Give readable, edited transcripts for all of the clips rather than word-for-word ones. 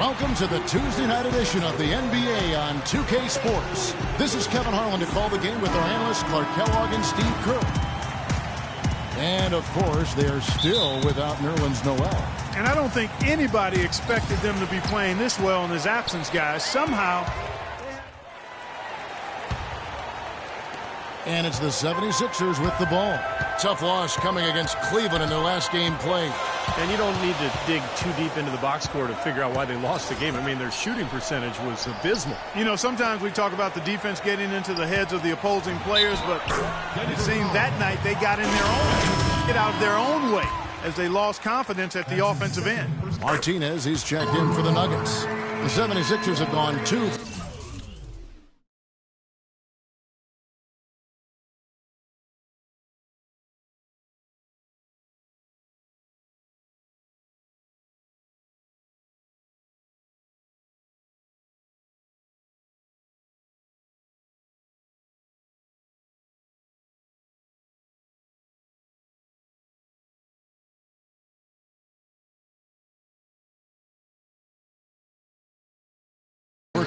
Welcome to the Tuesday night edition of the NBA on 2K Sports. This is Kevin Harlan to call the game with our analysts Clark Kellogg and Steve Kerr. And, of course, they're still without Nerlens Noel. And I don't think anybody expected them to be playing this well in his absence, guys. Somehow. And it's the 76ers with the ball. Tough loss coming against Cleveland in their last game played. And you don't need to dig too deep into the box score to figure out why they lost the game. I mean, their shooting percentage was abysmal. You know, sometimes we talk about the defense getting into the heads of the opposing players, but it seemed that night they got in their own, get out of their own way as they lost confidence at the offensive end. Martinez, he's checked in for the Nuggets. The 76ers have gone 2.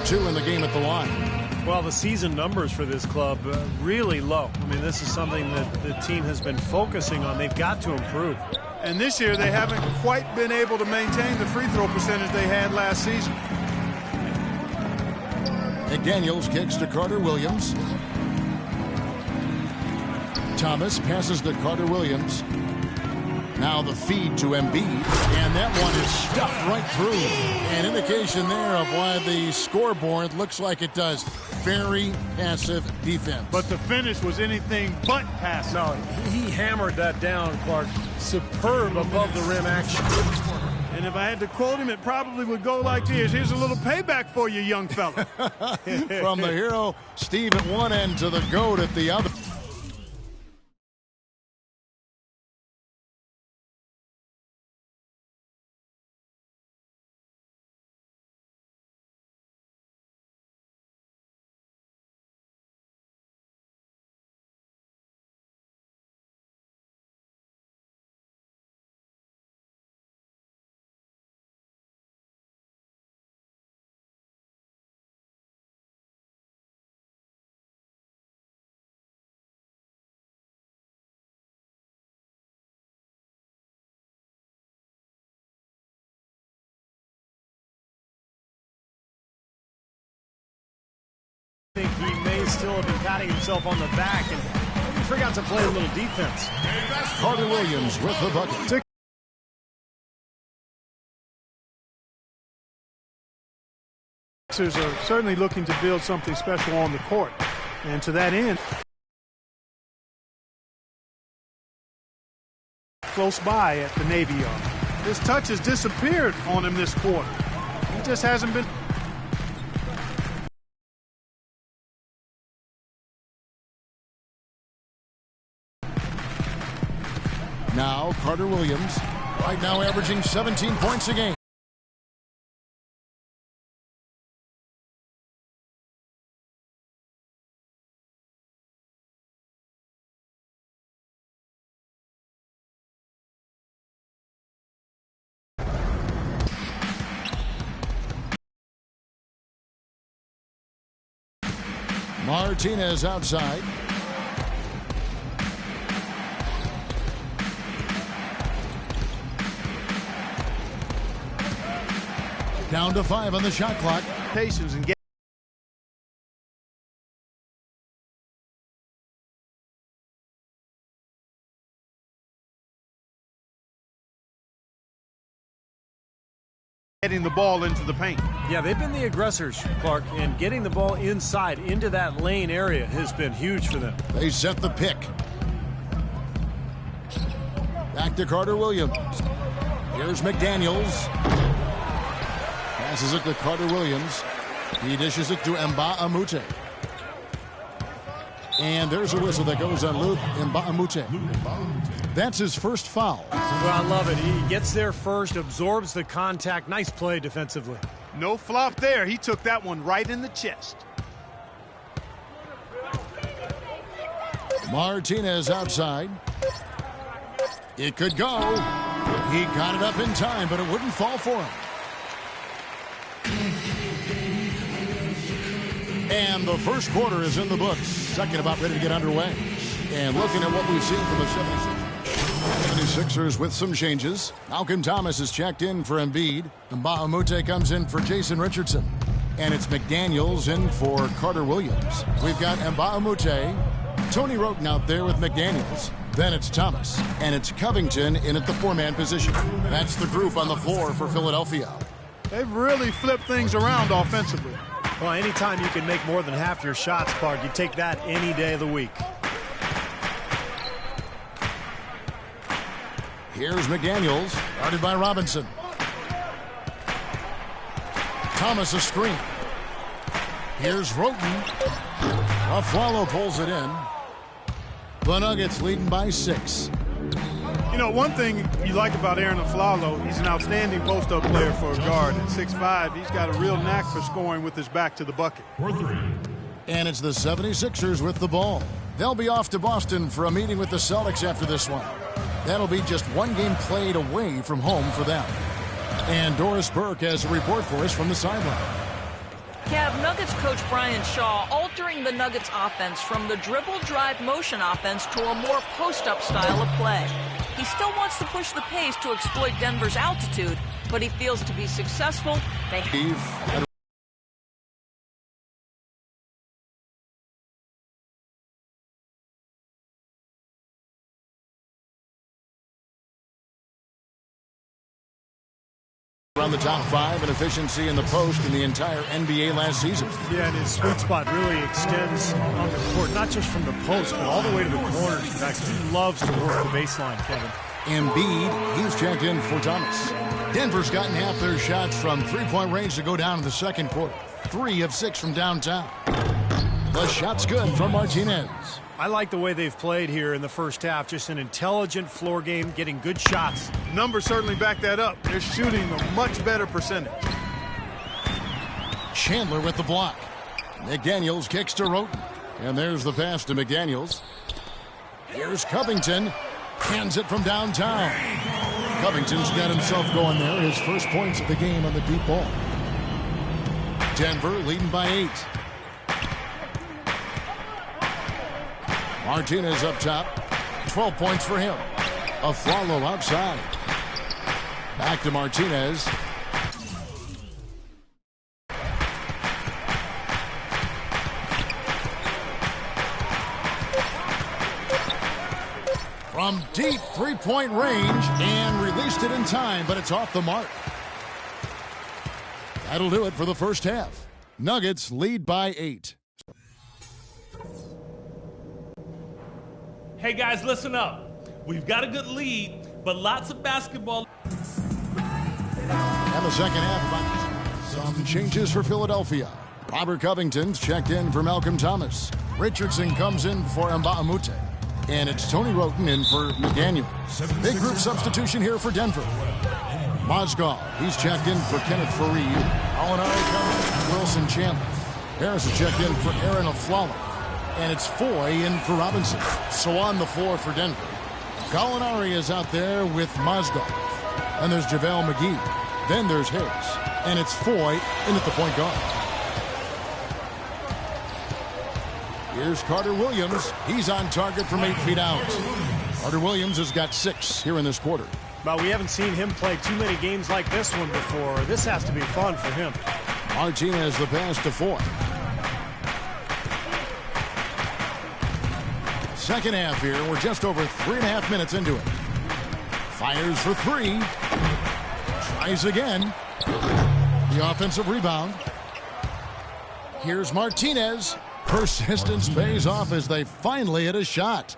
Two in the game at the line. Well, the season numbers for this club really low. I mean, this is something that the team has been focusing on. They've got to improve. And this year they haven't quite been able to maintain the free throw percentage they had last season. McDaniels kicks to Carter Williams. Thomas passes to Carter Williams. Now the feed to Embiid, and that one is stuffed right through. An indication there of why the scoreboard looks like it does. Very passive defense. But the finish was anything but passive. No, he hammered that down, Clark. Superb above the rim action. And if I had to quote him, it probably would go like this. Here's a little payback for you, young fella. From the hero, Steve at one end, to the GOAT at the other. I think he may still have been patting himself on the back and maybe forgot to play a little defense. Carter Williams with the bucket. Sixers are certainly looking to build something special on the court. And to that end, close by at the Navy Yard. His touch has disappeared on him this quarter. He just hasn't been. Now Carter Williams, right now averaging 17 points a game. Martinez outside. Down to 5 on the shot clock. Patience and get. Getting the ball into the paint. Yeah, they've been the aggressors, Clark, and getting the ball inside into that lane area has been huge for them. They set the pick. Back to Carter Williams. Here's McDaniels. Passes it to Carter Williams. He dishes it to Nba15 Mc. And there's a whistle that goes on Luke Nba15 Mc. That's his first foul. Well, I love it. He gets there first, absorbs the contact. Nice play defensively. No flop there. He took that one right in the chest. Martinez outside. It could go. He got it up in time, but it wouldn't fall for him. And the first quarter is in the books. Second about ready to get underway. And looking at what we've seen from the 76ers with some changes. Malcolm Thomas is checked in for Embiid. Mbaumute comes in for Jason Richardson. And it's McDaniels in for Carter Williams. We've got Mbaumute, Tony Roten out there with McDaniels. Then it's Thomas. And it's Covington in at the four-man position. That's the group on the floor for Philadelphia. They've really flipped things around offensively. Well, anytime you can make more than half your shots, Clark, you take that any day of the week. Here's McDaniels, guarded by Robinson. Thomas a screen. Here's Roten. Afflalo pulls it in. The Nuggets leading by 6. You know, one thing you like about Aaron Afflalo, he's an outstanding post-up player for a guard. At 6'5", he's got a real knack for scoring with his back to the bucket. And it's the 76ers with the ball. They'll be off to Boston for a meeting with the Celtics after this one. That'll be just one game played away from home for them. And Doris Burke has a report for us from the sideline. Kev, Nuggets coach Brian Shaw altering the Nuggets offense from the dribble drive motion offense to a more post-up style of play. He still wants to push the pace to exploit Denver's altitude, but he feels to be successful. Around the top 5 in efficiency in the post in the entire NBA last season. Yeah, and his sweet spot really extends on the court, not just from the post, but all the way to the corners. In fact, he loves to work the baseline, Kevin. Embiid, he's checked in for Thomas. Denver's gotten half their shots from three-point range to go down in the second quarter. 3 of 6 from downtown. The shot's good from Martinez. I like the way they've played here in the first half. Just an intelligent floor game, getting good shots. Numbers certainly back that up. They're shooting a much better percentage. Chandler with the block. McDaniels kicks to Roten. And there's the pass to McDaniels. Here's Covington. Hands it from downtown. Covington's got himself going there. His first points of the game on the deep ball. Denver leading by 8. Martinez up top. 12 points for him. Afflalo outside. Back to Martinez. From deep three-point range and released it in time, but it's off the mark. That'll do it for the first half. Nuggets lead by 8. Hey guys, listen up. We've got a good lead, but lots of basketball. And the second half, some changes for Philadelphia. Robert Covington's checked in for Malcolm Thomas. Richardson comes in for Mbaumute. And it's Tony Roten in for McDaniels. Big group substitution here for Denver. Mozgov, he's checked in for Kenneth Faried. Alinari comes in, Wilson Chandler. Harris is checked in for Aaron Afflalo. And it's Foy in for Robinson. So on the floor for Denver. Gallinari is out there with Mozgov. And there's JaVale McGee. Then there's Harris. And it's Foy in at the point guard. Here's Carter Williams. He's on target from 8 feet out. Carter Williams has got 6 here in this quarter. But we haven't seen him play too many games like this one before. This has to be fun for him. Martinez the pass to Foy. Second half here. We're just over 3.5 minutes into it. Fires for 3. Tries again. The offensive rebound. Here's Martinez. Persistence pays off as they finally hit a shot.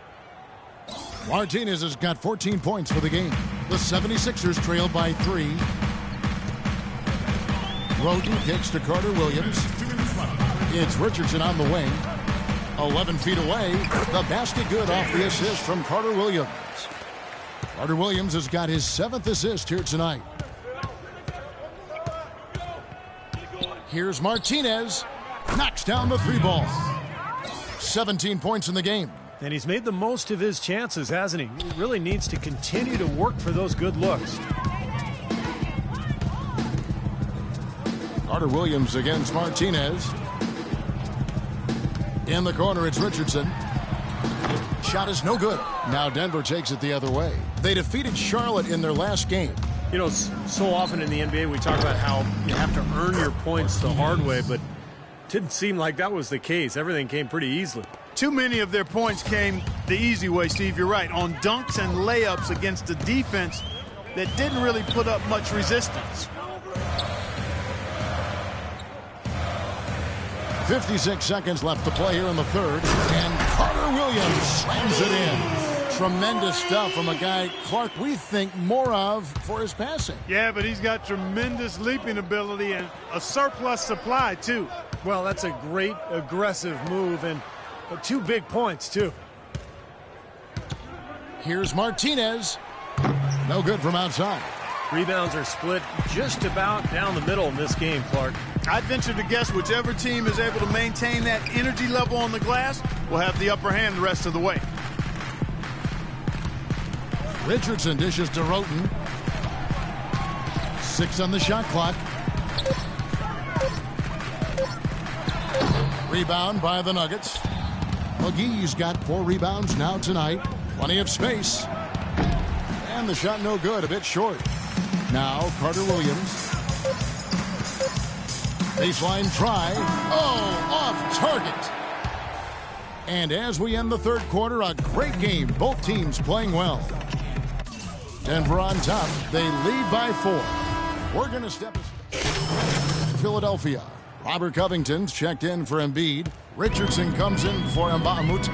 Martinez has got 14 points for the game. The 76ers trail by 3. Roten kicks to Carter Williams. It's Richardson on the wing. 11 feet away. The basket good off the assist from Carter Williams. Carter Williams has got his 7th assist here tonight. Here's Martinez. Knocks down the 3 ball. 17 points in the game. And he's made the most of his chances, hasn't he? He really needs to continue to work for those good looks. Carter Williams against Martinez. In the corner, it's Richardson. Shot is no good. Now Denver takes it the other way. They defeated Charlotte in their last game. You know, so often in the NBA we talk about how you have to earn your points the hard way, but it didn't seem like that was the case. Everything came pretty easily. Too many of their points came the easy way, Steve. You're right. On dunks and layups against a defense that didn't really put up much resistance. 56 seconds left to play here in the third. And Carter Williams slams it in. Tremendous stuff from a guy, Clark, we think more of for his passing. Yeah, but he's got tremendous leaping ability and a surplus supply, too. Well, that's a great aggressive move, and 2 big points, too. Here's Martinez. No good from outside. Rebounds are split just about down the middle in this game, Clark. I'd venture to guess whichever team is able to maintain that energy level on the glass will have the upper hand the rest of the way. Richardson dishes to Roten. 6 on the shot clock. Rebound by the Nuggets. McGee's got 4 rebounds now tonight. Plenty of space. And the shot no good, a bit short. Now Carter Williams. Baseline try. Oh, off target. And as we end the third quarter, a great game. Both teams playing well. Denver on top. They lead by 4. We're going to step Philadelphia. Robert Covington's checked in for Embiid. Richardson comes in for Nba15.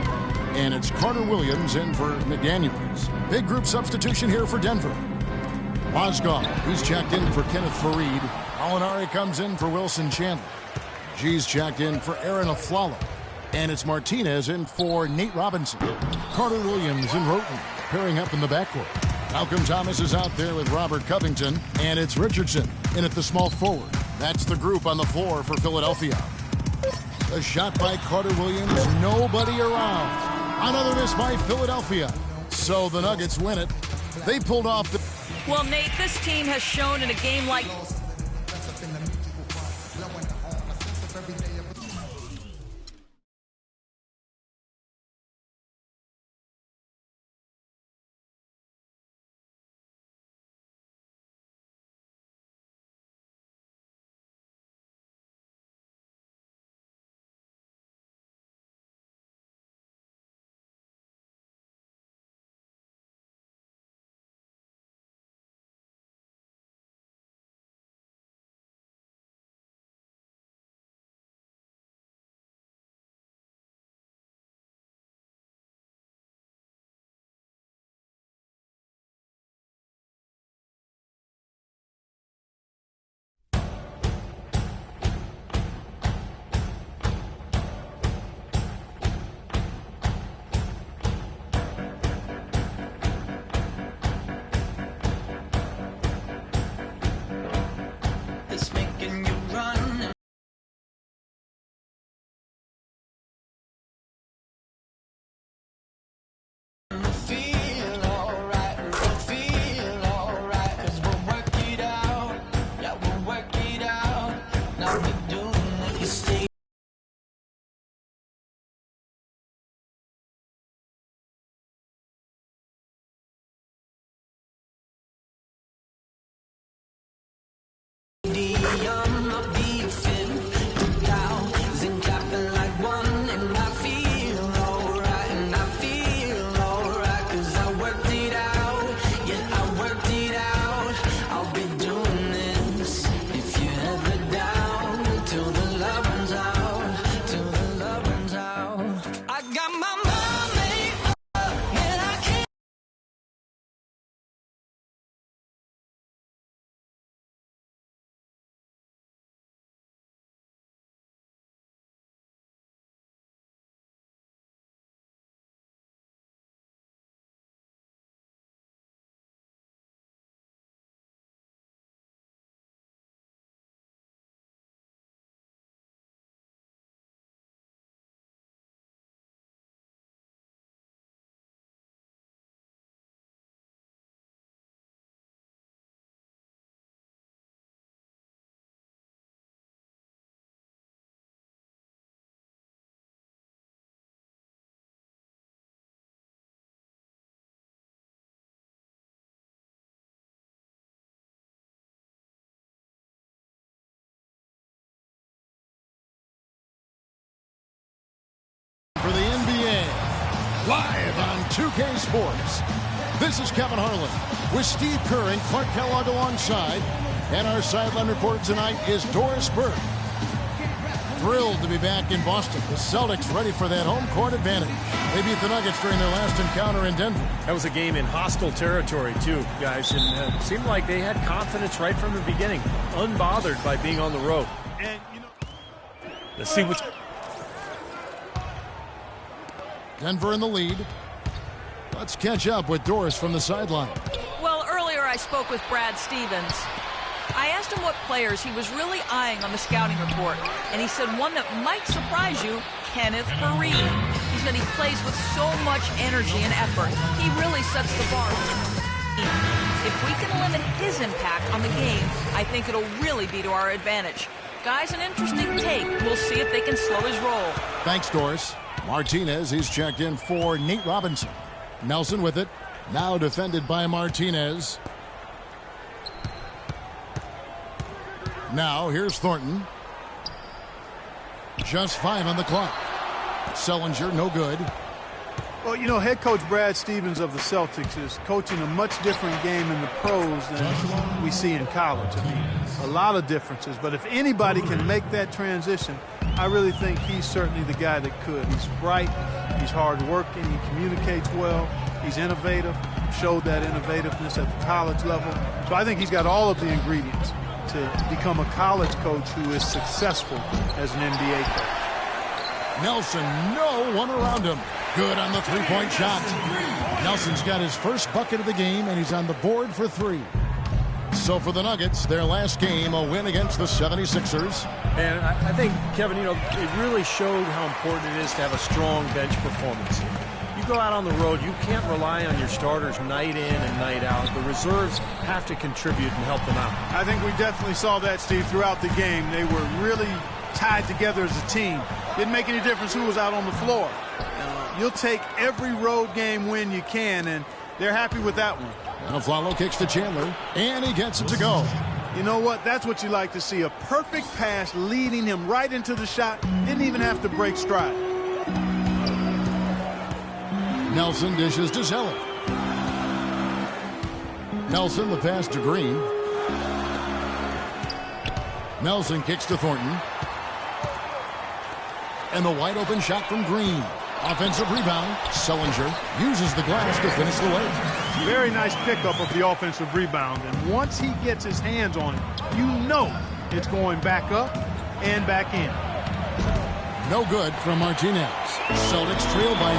And it's Carter Williams in for McDaniels. Big group substitution here for Denver. Mozgov, he's checked in for Kenneth Faried. Molinari comes in for Wilson Chandler. G's checked in for Aaron Aflalo. And it's Martinez in for Nate Robinson. Carter Williams and Roten pairing up in the backcourt. Malcolm Thomas is out there with Robert Covington. And it's Richardson in at the small forward. That's the group on the floor for Philadelphia. A shot by Carter Williams. Nobody around. Another miss by Philadelphia. So the Nuggets win it. They pulled off the... Well, Nate, this team has shown in a game like... Live on 2K Sports. This is Kevin Harlan with Steve Kerr and Clark Kellogg alongside. And our sideline reporter tonight is Doris Burke. Thrilled to be back in Boston. The Celtics ready for that home court advantage. They beat the Nuggets during their last encounter in Denver. That was a game in hostile territory, too, guys. And it seemed like they had confidence right from the beginning, unbothered by being on the road. And, let's see what's... Denver in the lead. Let's catch up with Doris from the sideline. Well, earlier I spoke with Brad Stevens. I asked him what players he was really eyeing on the scouting report, and he said one that might surprise you, Kenneth Faried. He said he plays with so much energy and effort. He really sets the bar. If we can limit his impact on the game, I think it'll really be to our advantage. Guys, an interesting take. We'll see if they can slow his roll. Thanks, Doris. Martinez, he's checked in for Nate Robinson. Nelson with it. Now defended by Martinez. Now here's Thornton. Just 5 on the clock. Sellinger, no good. well, you know, head coach Brad Stevens of the Celtics is coaching a much different game in the pros than we see in college. I mean, a lot of differences. But if anybody can make that transition, I really think he's certainly the guy that could. He's bright. He's hard-working. He communicates well. He's innovative. Showed that innovativeness at the college level. So I think he's got all of the ingredients to become a college coach who is successful as an NBA coach. Nelson, no one around him. Good on the three-point shot. Nelson's got his first bucket of the game, and he's on the board for 3. So for the Nuggets, their last game, a win against the 76ers. And I think, Kevin, you know, it really showed how important it is to have a strong bench performance. You go out on the road, you can't rely on your starters night in and night out. The reserves have to contribute and help them out. I think we definitely saw that, Steve, throughout the game. They were really tied together as a team. Didn't make any difference who was out on the floor. You'll take every road game win you can, and they're happy with that one. And Aflalo kicks to Chandler, and he gets it to go. You know what? That's what you like to see. A perfect pass leading him right into the shot. Didn't even have to break stride. Nelson dishes to Zeller. Nelson, the pass to Green. Nelson kicks to Thornton. And the wide open shot from Green. Offensive rebound. Sellinger uses the glass to finish the way. Very nice pickup of the offensive rebound. And once he gets his hands on it, you know it's going back up and back in. No good from Martinez. Celtics trail by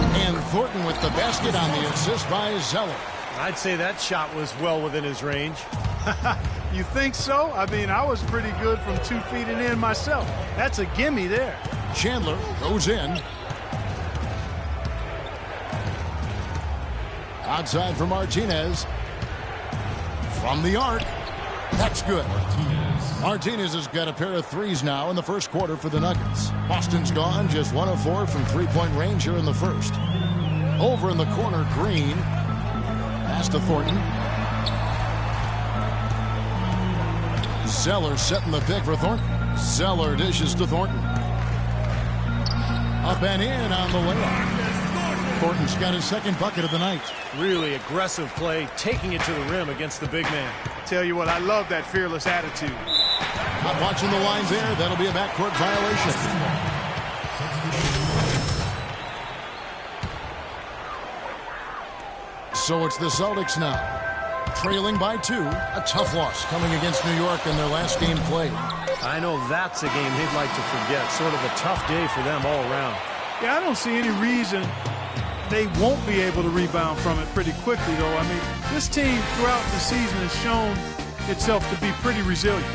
3. And Thornton with the basket on the assist by Zeller. I'd say that shot was well within his range. You think so? I mean, I was pretty good from 2 feet and in myself. That's a gimme there. Chandler goes in. Outside for Martinez. From the arc. That's good. Martinez has got a pair of threes now in the first quarter for the Nuggets. Boston's gone just 1 of 4 from three-point range here in the first. Over in the corner, Green. Pass to Thornton. Zeller setting the pick for Thornton. Zeller dishes to Thornton. Up and in on the layup. Thornton's got his second bucket of the night. Really aggressive play, taking it to the rim against the big man. Tell you what, I love that fearless attitude. Not watching the line there. That'll be a backcourt violation. So it's the Celtics now. Trailing by 2. A tough loss coming against New York in their last game played. I know that's a game they'd like to forget. Sort of a tough day for them all around. Yeah, I don't see any reason they won't be able to rebound from it pretty quickly, though. I mean, this team throughout the season has shown itself to be pretty resilient.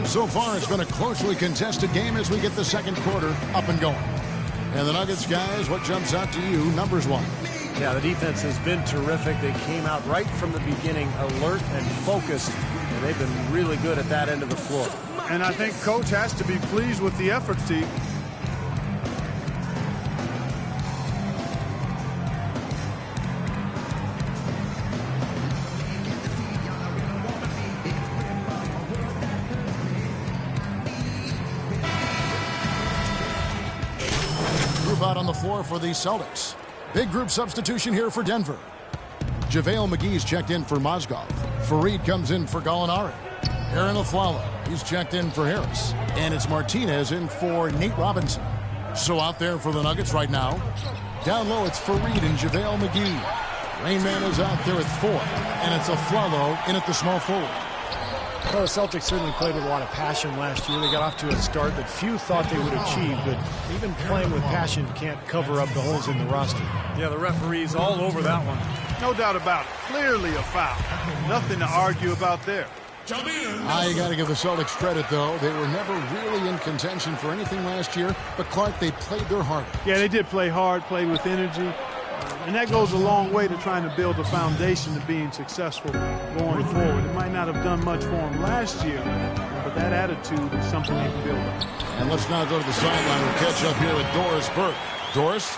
So far, it's been a closely contested game as we get the second quarter up and going. And the Nuggets, guys, what jumps out to you, numbers-wise? Yeah, the defense has been terrific. They came out right from the beginning, alert and focused, and They've been really good at that end of the floor. And I think Coach has to be pleased with the effort, Steve. Group out on the floor for the Celtics. Big group substitution here for Denver. JaVale McGee's checked in for Mozgov. Fareed comes in for Gallinari. Aaron Aflalo, he's checked in for Harris. And it's Martinez in for Nate Robinson. So out there for the Nuggets right now. Down low, it's Fareed and JaVale McGee. Rain Man is out there at 4. And it's Aflalo in at the small forward. Well, the Celtics certainly played with a lot of passion last year. They got off to a start that few thought they would achieve, but even playing with passion can't cover up the holes in the roster. Yeah, the referee's all over that one. No doubt about it. Clearly a foul. Nothing to argue about there. I got to give the Celtics credit, though. They were never really in contention for anything last year, but Clark, they played their hardest. Yeah, they did play hard, play with energy. And that goes a long way to trying to build a foundation to being successful going forward. It might not have done much for them last year, but that attitude is something they can build on. And let's now go to the sideline and catch up here with Doris Burke. Doris?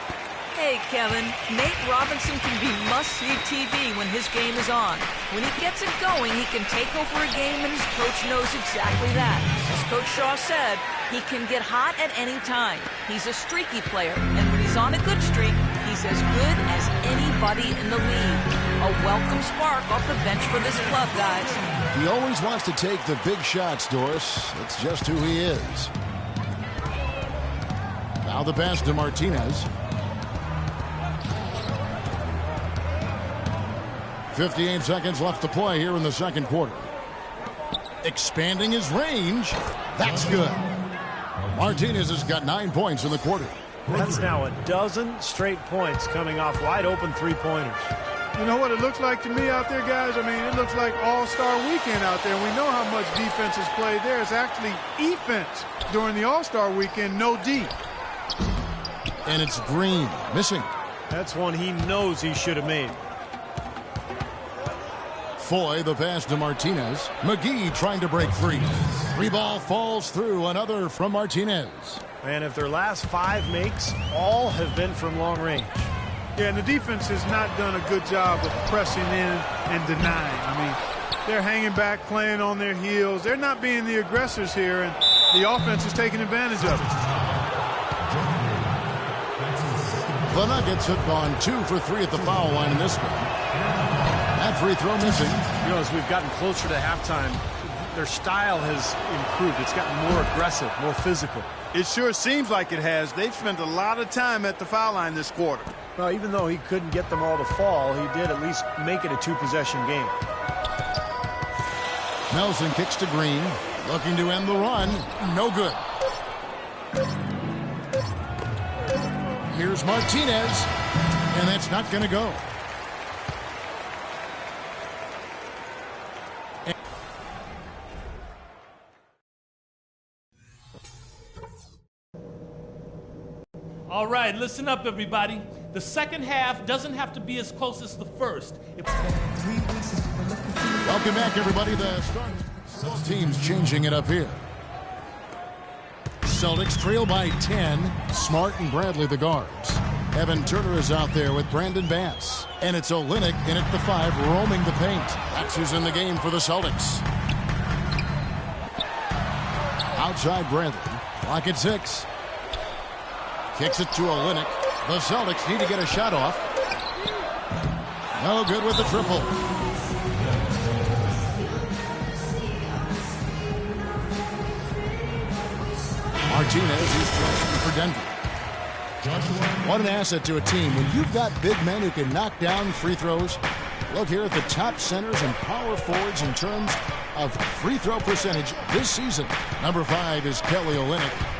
Hey, Kevin. Nate Robinson can be must-see TV when his game is on. When he gets it going, he can take over a game, and his coach knows exactly that. As Coach Shaw said, he can get hot at any time. He's a streaky player, and when he's on a good streak, he's as good as anybody in the league. A welcome spark off the bench for this club, guys. He always wants to take the big shots, Doris. It's just who he is. Now the pass to Martinez. 58 seconds left to play here in the second quarter. Expanding his range. That's good. Martinez has got 9 points in the quarter. That's now a dozen straight points coming off wide open three-pointers. You know what it looks like to me out there, guys? I mean, it looks like all-star weekend out there. We know how much defense is played there. It's actually offense during the all-star weekend, no D. And it's Green missing. That's one he knows he should have made. Foy, the pass to Martinez. McGee trying to break free. Free ball falls through. Another from Martinez. And if their last 5 makes, all have been from long range. Yeah, and the defense has not done a good job of pressing in and denying. I mean, they're hanging back, playing on their heels. They're not being the aggressors here, and the offense is taking advantage of it. The Nuggets have gone 2 for 3 at the foul line in this one. That free throw missing. You know, as we've gotten closer to halftime, their style has improved. It's gotten more aggressive, more physical. It sure seems like it has. They've spent a lot of time at the foul line this quarter. Well, even though he couldn't get them all to fall, he did at least make it a 2-possession game. Nelson kicks to Green. Looking to end the run. No good. Here's Martinez. And that's not going to go. All right, listen up, everybody. The second half doesn't have to be as close as the first. Welcome back, everybody. The start. Both teams changing it up here. Celtics trail by 10. Smart and Bradley the guards. Evan Turner is out there with Brandon Bass. And it's Olynyk in at the 5, roaming the paint. That's who's in the game for the Celtics. Outside Bradley. Clock at 6. Kicks it to Olynyk. The Celtics need to get a shot off. No good with the triple. Martinez is trying for Denver. What an asset to a team when you've got big men who can knock down free throws. Look here at the top centers and power forwards in terms of free throw percentage this season. Number 5 is Kelly Olynyk.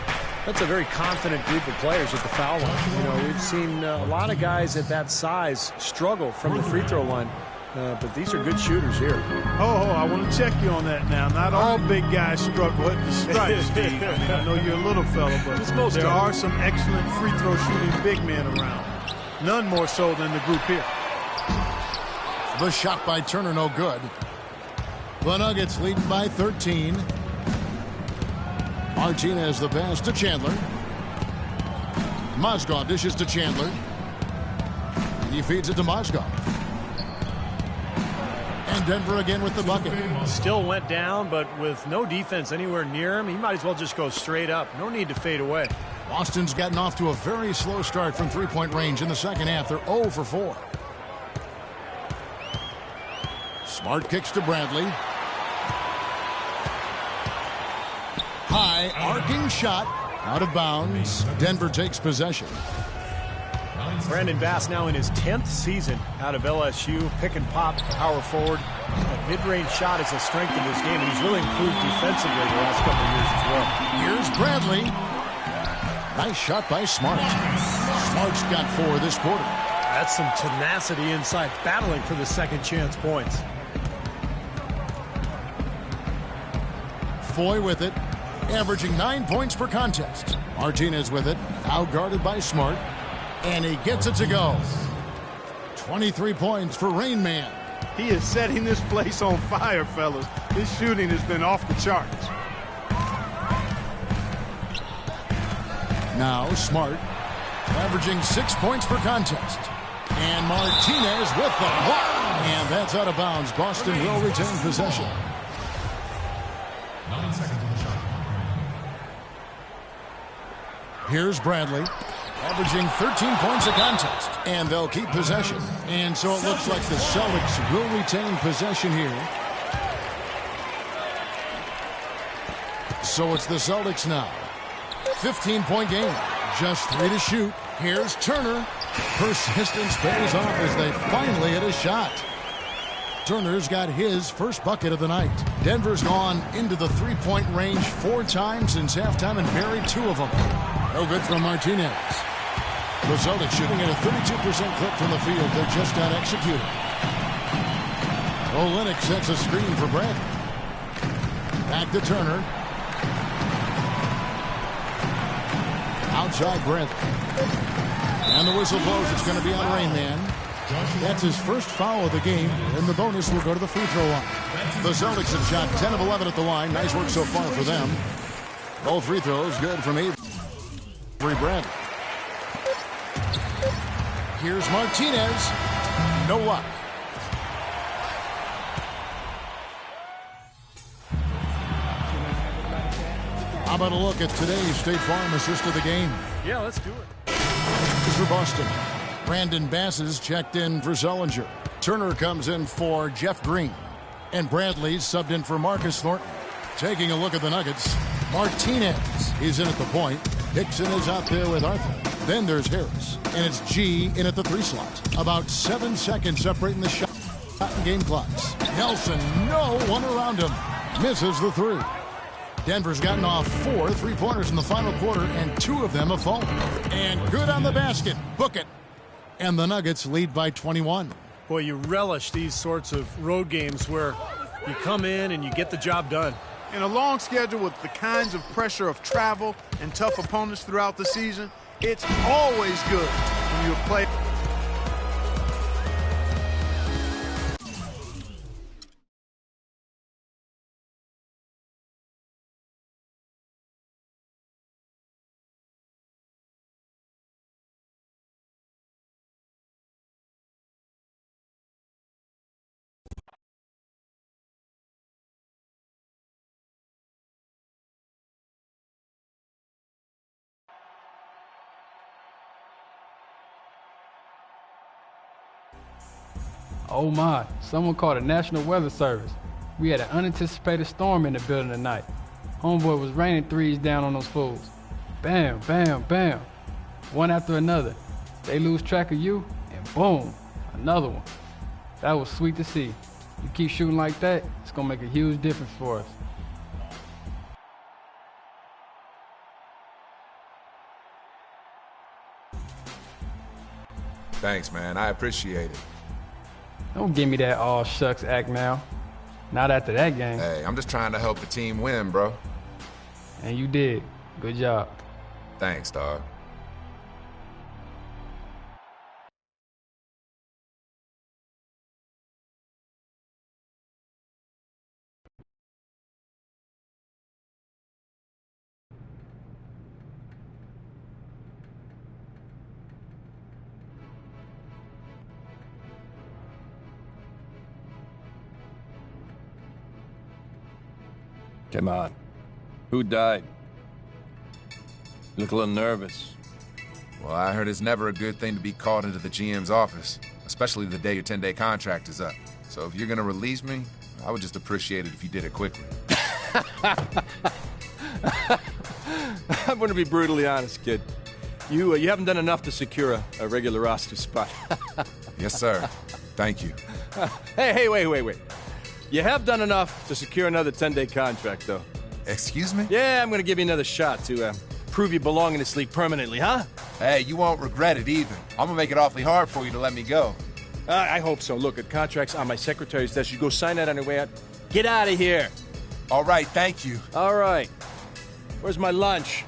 That's a very confident group of players at the foul line. You know, we've seen a lot of guys at that size struggle from the free throw line, but these are good shooters here. I want to check you on that now. Not all big guys struggle at the stripe, Steve. I mean, I know you're a little fella, but there are some excellent free throw shooting big men around. None more so than the group here. The shot by Turner, no good. The Nuggets lead by 13. Martinez the pass to Chandler. Mozgov dishes to Chandler. And he feeds it to Mozgov. And Denver again with the bucket. Still went down, but with no defense anywhere near him, he might as well just go straight up. No need to fade away. Boston's gotten off to a very slow start from three-point range in the second half. They're 0 for 4. Smart kicks to Bradley. High arcing shot. Out of bounds. Denver takes possession. Brandon Bass now in his 10th season out of LSU. Pick and pop, power forward. That mid-range shot is a strength of his game, and he's really improved defensively the last couple of years as well. Here's Bradley. Nice shot by Smart. Smart's got 4 this quarter. That's some tenacity inside, battling for the second chance points. Foy with it, averaging 9 points per contest. Martinez with it, now guarded by Smart. And he gets it to go. 23 points for Rain Man. He is setting this place on fire, fellas. His shooting has been off the charts. Now Smart, averaging 6 points per contest. And Martinez with the block. And that's out of bounds. Boston will retain possession. 9 seconds on the shot. Here's Bradley, averaging 13 points a contest. And they'll keep possession. And so it looks like the Celtics will retain possession here. So it's the Celtics now. 15-point game. Just 3 to shoot. Here's Turner. Persistence pays off as they finally hit a shot. Turner's got his first bucket of the night. Denver's gone into the three-point range 4 times since halftime and buried 2 of them. No good from Martinez. The Celtics shooting at a 32% clip from the field. They're just not executing. Olynyk sets a screen for Bradley. Back to Turner. Outside Brent. And the whistle blows. It's going to be on Rain Man. That's his first foul of the game, and the bonus will go to the free throw line. The Celtics have shot 10 of 11 at the line. Nice work so far for them. Both free throws good from Avery Bradley. Here's Martinez. No luck. How about a look at today's State Farm assist of the game? Yeah, let's do it. This is for Boston. Brandon Bass is checked in for Zellinger. Turner comes in for Jeff Green. And Bradley subbed in for Marcus Thornton. Taking a look at the Nuggets, Martinez is in at the point. Hickson is out there with Arthur. Then there's Harris. And it's G in at the 3 slot. About 7 seconds separating the shot and game clocks. Nelson, no one around him. Misses the 3. Denver's gotten off 4 3-pointers in the final quarter, and 2 of them have fallen. And good on the basket. Book it. And the Nuggets lead by 21. Boy, you relish these sorts of road games where you come in and you get the job done. In a long schedule with the kinds of pressure of travel and tough opponents throughout the season, it's always good when you play. Oh my, someone called the National Weather Service. We had an unanticipated storm in the building tonight. Homeboy was raining threes down on those fools. Bam, bam, bam. One after another. They lose track of you, and boom, another one. That was sweet to see. You keep shooting like that, it's gonna make a huge difference for us. Thanks, man. I appreciate it. Don't give me that all shucks act now. Not after that game. Hey, I'm just trying to help the team win, bro. And you did. Good job. Thanks, dog. Come on. Who died? You look a little nervous. Well, I heard it's never a good thing to be called into the GM's office, especially the day your 10-day contract is up. So if you're gonna release me, I would just appreciate it if you did it quickly. I'm gonna be brutally honest, kid. You haven't done enough to secure a regular roster spot. Yes, sir. Thank you. Hey, wait. You have done enough to secure another 10-day contract, though. Excuse me? Yeah, I'm gonna give you another shot to prove you belong in this league permanently, huh? Hey, you won't regret it either. I'm gonna make it awfully hard for you to let me go. I hope so. Look, the contract's on my secretary's desk. You go sign that on your way out. Get out of here. All right, thank you. All right. Where's my lunch?